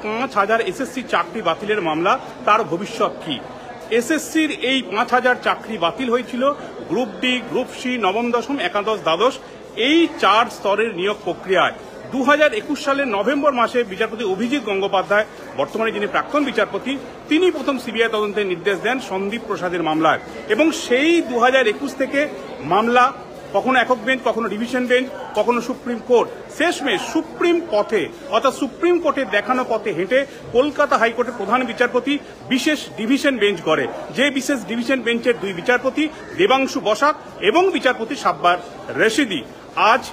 5,000 SSC চাকরি বাতিলের মামলা, তার ভবিষ্যৎ কি? এসএসসির এই 5,000 চাকরি বাতিল হয়েছিল গ্রুপ ডি, গ্রুপ সি, নবম দশম, একাদশ, দ্বাদশ এই 4 স্তরের নিয়োগ প্রক্রিয়ায় 2021 সালের নভেম্বর মাসে বিচারপতি অভিজিৎ গঙ্গোপাধ্যায়, বর্তমানে যিনি প্রাক্তন বিচারপতি, তিনি প্রথম সিবিআই তদন্তের নির্দেশ দেন সন্দীপ প্রসাদের মামলায়। এবং সেই 2021 থেকে মামলা কখনো একক বেঞ্চ, কখনো ডিভিশন বেঞ্চ, কখনো সুপ্রিম কোর্ট, শেষমেশ সুপ্রিম পথে অর্থাৎ সুপ্রিম কোর্টের দেখানো পথে হেঁটে কলকাতা হাইকোর্টের প্রধান বিচারপতি বিশেষ ডিভিশন বেঞ্চ করে। যে বিশেষ ডিভিশন বেঞ্চের 2 বিচারপতি দেবাংশু বসাক এবং বিচারপতি সাব্বার রশিদি আজ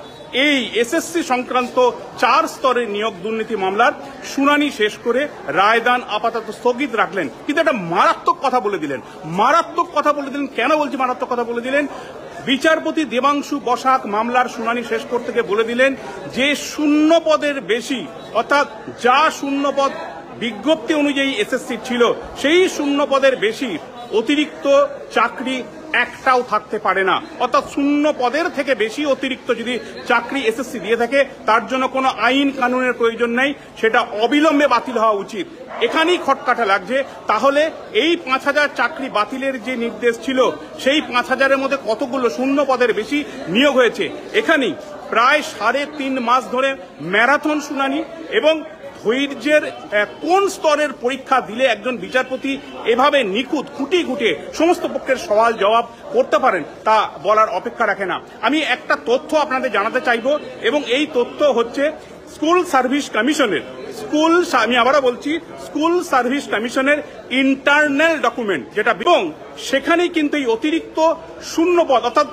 এই এসএসসি সংক্রান্ত 4 স্তরের নিয়োগ দুর্নীতি মামলার শুনানি শেষ করে রায়দান আপাতত স্থগিত রাখলেন। কিন্তু একটা মারাত্মক কথা বলে দিলেন। কেন বলছি মারাত্মক কথা বলে দিলেন? বিচারপতি দেবাংশু বসাক মামলার শুনানি শেষ করতে গিয়ে বলে দিলেন যে শূন্য পদের বেশি, অর্থাৎ যা শূন্য পদ বিজ্ঞপ্তি অনুযায়ী এসএসসি ছিল সেই শূন্য পদের বেশি অতিরিক্ত চাকরি একটাও থাকতে পারে না। অর্থাৎ শূন্য পদের থেকে বেশি অতিরিক্ত যদি চাকরি এসএসসি দিয়ে থাকে তার জন্য কোনো আইন কানুনের প্রয়োজন নেই, সেটা অবিলম্বে বাতিল হওয়া উচিত। এখানেই খটকাটা লাগছে। তাহলে এই 5,000 চাকরি বাতিলের যে নির্দেশ ছিল সেই 5,000-এর মধ্যে কতগুলো শূন্য পদের বেশি নিয়োগ হয়েছে? এখানেই প্রায় 3.5 মাস ধরে ম্যারাথন শুনানি এবং ধৈর্যের কোন স্তরের পরীক্ষা দিলে একজন বিচারপতি এভাবে নিখুঁত খুঁটি খুঁটে সমস্ত পক্ষের সওয়াল জবাব করতে পারেন তা বলার অপেক্ষা রাখে না। আমি একটা তথ্য আপনাদের জানাতে চাইব এবং এই তথ্য হচ্ছে স্কুল সার্ভিস কমিশনের, আমি আবারও বলছি, স্কুল সার্ভিস কমিশনের ইন্টারনাল ডকুমেন্ট যেটা, এবং সেখানেই কিন্তু এই অতিরিক্ত শূন্যপদ অর্থাৎ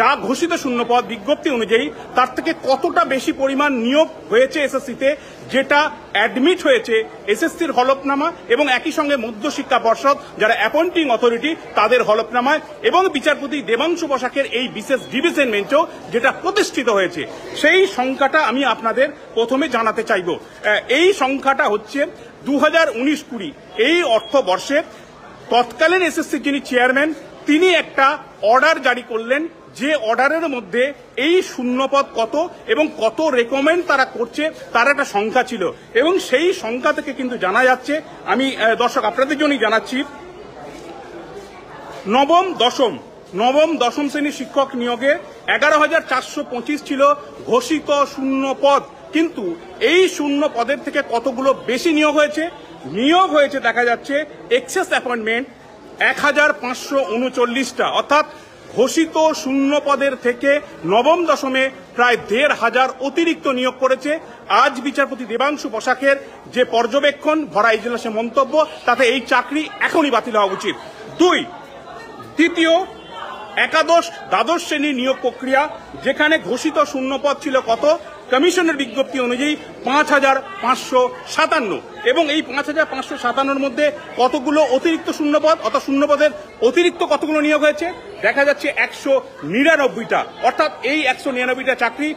যা ঘোষিত শূন্যপদ বিজ্ঞপ্তি অনুযায়ী তার থেকে কতটা বেশি পরিমাণ নিয়োগ হয়েছে এসএসসিতে, যেটা অ্যাডমিট হয়েছে এসএসসির হলফনামা এবং একই সঙ্গে মধ্যশিক্ষা পর্ষদ যারা অ্যাপয়েন্টিং অথরিটি তাদের হলফনামায় এবং বিচারপতি দেবাংশু বসাকের এই বিশেষ ডিভিশন বেঞ্চও যেটা প্রতিষ্ঠিত হয়েছে। সেই সংখ্যাটা আমি আপনাদের প্রথমে জানাতে চাইব। এই সংখ্যাটা হচ্ছে 2019-20 এই অর্থবর্ষে তৎকালীন এসএসসির যিনি চেয়ারম্যান তিনি একটা অর্ডার জারি করলেন, যে অর্ডারের মধ্যে এই শূন্যপদ কত এবং কত রেকমেন্ড তারা করছে তার একটা সংখ্যা ছিল। এবং সেই সংখ্যা থেকে কিন্তু জানা যাচ্ছে, আমি দর্শক আপনাদের জন্যই জানাচ্ছি, নবম দশম শ্রেণীর শিক্ষক নিয়োগে 11,425 ছিল ঘোষিত শূন্য পদ, কিন্তু এই শূন্য পদের থেকে কতগুলো বেশি নিয়োগ হয়েছে দেখা যাচ্ছে এক্সেস অ্যাপয়েন্টমেন্ট 1,539টা, অর্থাৎ ঘোষিত শূন্য পদের থেকে নবম দশমে প্রায় 1,500 অতিরিক্ত নিয়োগ করেছে। আজ বিচারপতি দেবাংশু বসাকের যে পর্যবেক্ষণ ভরা ইজলাসে মন্তব্য, তাতে এই চাকরি এখনই বাতিল হওয়া উচিত। দ্বিতীয় একাদশ দ্বাদশ শ্রেণীর নিয়োগ প্রক্রিয়া, যেখানে ঘোষিত শূন্যপদ ছিল কত, কমিশনের বিজ্ঞপ্তি অনুযায়ী 5,557, এবং এই 5,557-র মধ্যে কতগুলো অতিরিক্ত শূন্যপদ অর্থাৎ শূন্যপদের অতিরিক্ত কতগুলো নিয়োগ হয়েছে দেখা যাচ্ছে 199টা। অর্থাৎ এই 199টা চাকরি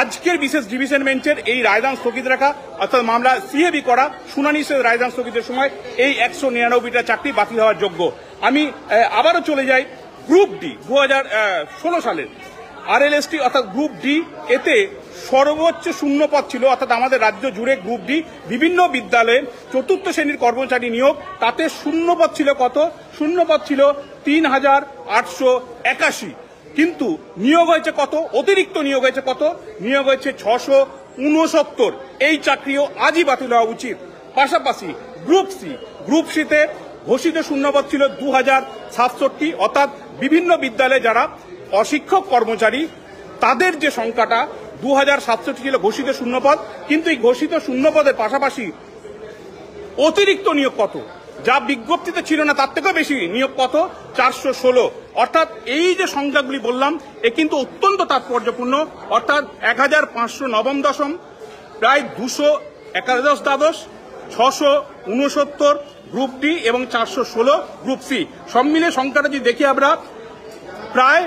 আজকের বিশেষ ডিভিশন বেঞ্চের এই রায়দান স্থগিত রাখা অর্থাৎ মামলা সিএবি করা শুনানি রায়দান স্থগিতের সময় এই 199টা চাকরি বাতিল হওয়ার যোগ্য। আমি আবারও চলে যাই গ্রুপ ডি 2016 সালের আরএলএসটি অর্থাৎ গ্রুপ ডি, এতে সর্বোচ্চ শূন্যপদ ছিল, অর্থাৎ আমাদের রাজ্য জুড়ে গ্রুপ ডি বিভিন্ন বিদ্যালয়ে 4র্থ শ্রেণীর কর্মচারী নিয়োগ, তাতে শূন্যপদ ছিল কত, শূন্যপদ ছিল 3,881, কিন্তু নিয়োগ হয়েছে কত, অতিরিক্ত নিয়োগ হয়েছে কত, নিয়োগ হয়েছে 669। এই চাকরিও আজই বাতিল হওয়া উচিত। পাশাপাশি গ্রুপ সিতে ঘোষিত শূন্যপদ ছিল 2,067, অর্থাৎ বিভিন্ন বিদ্যালয়ে যারা অশিক্ষক কর্মচারী তাদের যে সংখ্যাটা 2,067 ছিল ঘোষিত শূন্যপদ, কিন্তু এই ঘোষিত শূন্যপদের পাশাপাশি অতিরিক্ত নিয়োগ কত, যা বিজ্ঞপ্তিতে ছিল না তার থেকেও বেশি নিয়োগ কত, 416। অর্থাৎ এই যে সংখ্যাগুলি বললাম এ কিন্তু অত্যন্ত তাৎপর্যপূর্ণ। অর্থাৎ 1,500 নবম দশম, প্রায় 200 একাদশ দ্বাদশ, 669 গ্রুপ ডি এবং 416 গ্রুপ সি, সব মিলে সংখ্যাটা যদি দেখি আমরা প্রায়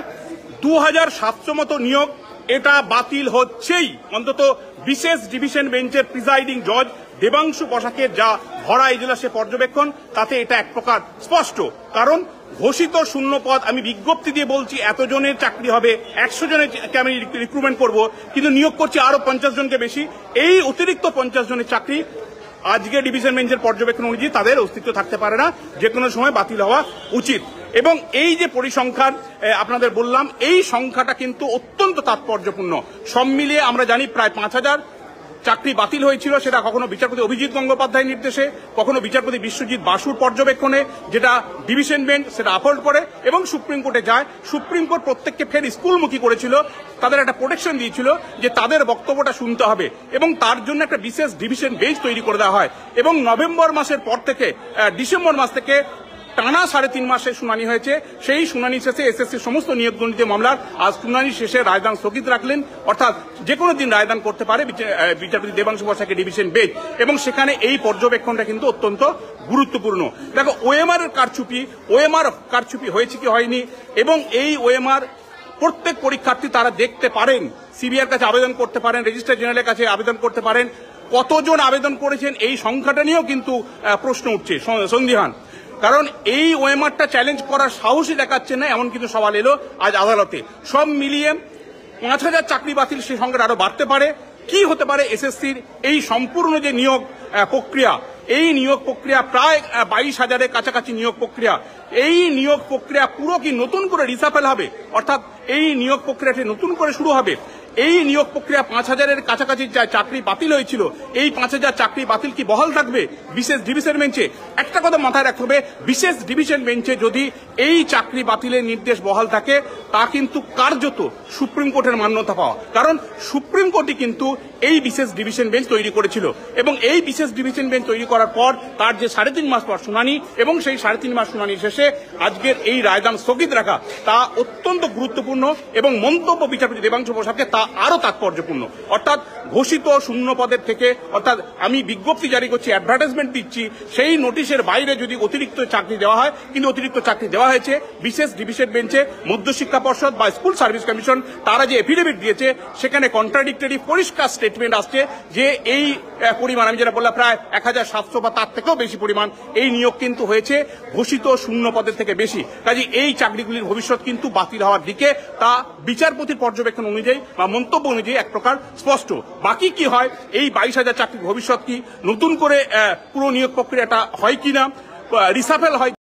2,700 মতো নিয়োগ এটা বাতিল হচ্ছেই। অন্তত বিশেষ ডিভিশন বেঞ্চের প্রিজাইডিং জজ দেবাংশু বসাকের যা ভরা ইজলাসে পর্যবেক্ষণ, তাতে এটা এক প্রকার স্পষ্ট। কারণ ঘোষিত শূন্যপদ, আমি বিজ্ঞপ্তি দিয়ে বলছি এতজনের চাকরি হবে, 100 জনের আমি রিক্রুটমেন্ট করব, কিন্তু নিয়োগ করছি আরো 50 জনকে বেশি। এই অতিরিক্ত 50 জনের চাকরি আজকে ডিভিশন বেঞ্চের পর্যবেক্ষণ অনুযায়ী তাদের অস্তিত্ব থাকতে পারে না, যে কোনো সময় বাতিল হওয়া উচিত। এবং এই যে পরিসংখ্যান আপনাদের বললাম, এই সংখ্যাটা কিন্তু অত্যন্ত তাৎপর্যপূর্ণ। সব মিলিয়ে আমরা জানি প্রায় 5,000 চাকরি বাতিল হয়েছিল, সেটা কখনো বিচারপতি অভিজিৎ গঙ্গোপাধ্যায়ের নির্দেশে, কখনো বিচারপতি বিশ্বজিৎ বাসুর পর্যবেক্ষণে, যেটা ডিভিশন বেঞ্চ সেটা আপহোল্ড করে এবং সুপ্রিম কোর্টে যায়। সুপ্রিম কোর্ট প্রত্যেককে ফের স্কুলমুখী করেছিল, তাদের একটা প্রোটেকশন দিয়েছিল যে তাদের বক্তব্যটা শুনতে হবে এবং তার জন্য একটা বিশেষ ডিভিশন বেঞ্চ তৈরি করে দেওয়া হয়। এবং নভেম্বর মাসের পর থেকে ডিসেম্বর মাস থেকে টানা 3.5 মাসের শুনানি হয়েছে। সেই শুনানি শেষে এসএসসির সমস্ত নিয়োগ দুর্নীতি মামলার আজ শুনানি শেষে রায়দান স্থগিত রাখলেন, অর্থাৎ যে কোনো দিন রায়দান করতে পারে বিচারপতি দেবাংশু বসাকে ডিভিশন বেঞ্চ। এবং সেখানে এই পর্যবেক্ষণটা কিন্তু অত্যন্ত গুরুত্বপূর্ণ। দেখো, ওএমআর কারচুপি হয়েছে কি হয়নি, এবং এই ওএমআর প্রত্যেক পরীক্ষার্থী তারা দেখতে পারেন, সিবিআইয়ের কাছে আবেদন করতে পারেন, রেজিস্ট্রার জেনারেলের কাছে আবেদন করতে পারেন। কতজন আবেদন করেছেন এই সংখ্যাটা নিয়েও কিন্তু প্রশ্ন উঠছে, সন্দিহান। কারণ এই ওএমআরটা চ্যালেঞ্জ করার সাহসই দেখাচ্ছে না, এমন কিন্তু সওয়াল এলো আজ আদালতে। সব মিলিয়ে 5,000 চাকরি বাতিল, সেই সংখ্যাটা আরো বাড়তে পারে। কি হতে পারে এসএসসির এই সম্পূর্ণ যে নিয়োগ প্রক্রিয়া, এই নিয়োগ প্রক্রিয়া প্রায় 22,000-এর কাছাকাছি নিয়োগ প্রক্রিয়া, এই নিয়োগ প্রক্রিয়া পুরো কি নতুন করে রিসাফেল হবে, অর্থাৎ এই নিয়োগ প্রক্রিয়াটি নতুন করে শুরু হবে। এই নিয়োগ প্রক্রিয়া 5,000-এর কাছাকাছি যা চাকরি বাতিল হয়েছিল, এই 5,000 চাকরি বাতিল কি বহাল থাকবে বিশেষ ডিভিশন বেঞ্চে? একটা কথা মাথায় রাখতে হবে, বিশেষ ডিভিশন বেঞ্চে যদি এই চাকরি বাতিলের নির্দেশ বহাল থাকে, তা কিন্তু কার্যত সুপ্রিম কোর্টের মান্যতা পাওয়া। কারণ সুপ্রিম কোর্টই কিন্তু এই বিশেষ ডিভিশন বেঞ্চ তৈরি করেছিল, এবং এই বিশেষ ডিভিশন বেঞ্চ তৈরি করার পর তার যে 3.5 মাস পর শুনানি, এবং সেই 3.5 মাস শুনানি শেষে আজকের এই রায়দান স্থগিত রাখা, তা অত্যন্ত গুরুত্বপূর্ণ। এবং মন্তব্য বিচারপতি দেবাংশু বসাকে তা আরো তাৎপর্যপূর্ণ। অর্থাৎ ঘোষিত শূন্য পদের থেকে, অর্থাৎ আমি বিজ্ঞপ্তি জারি করছি, অ্যাডভার্টাইজমেন্ট দিচ্ছি, সেই নোটিশের বাইরে যদি অতিরিক্ত চাকরি দেওয়া হয়, কিন্তু অতিরিক্ত চাকরি দেওয়া হয়েছে বিশেষ ডিভিশন বেঞ্চে। মধ্যশিক্ষা পর্ষদ বা স্কুল সার্ভিস কমিশন তারা যে এফিডেভিট দিয়েছে, সেখানে কন্ট্রাডিক্টরি পরিষ্কার স্টেটমেন্ট আসছে যে এই পরিমাণ, আমি যেটা বললাম প্রায় 1,700 বা তার থেকেও বেশি পরিমাণ এই নিয়োগ কিন্তু হয়েছে ঘোষিত শূন্য পদের থেকে বেশি। কাজে এই চাকরিগুলির ভবিষ্যৎ কিন্তু বাতিল হওয়ার দিকে, তা বিচারপতির পর্যবেক্ষণ অনুযায়ী বা মন্তব্য অনুযায়ী এক প্রকার স্পষ্ট। বাকি কি হয়, এই 22,000 চাকরির ভবিষ্যৎ কি, নতুন করে পুরো নিয়োগ প্রক্রিয়াটা হয় কিনা, রিসাফেল হয়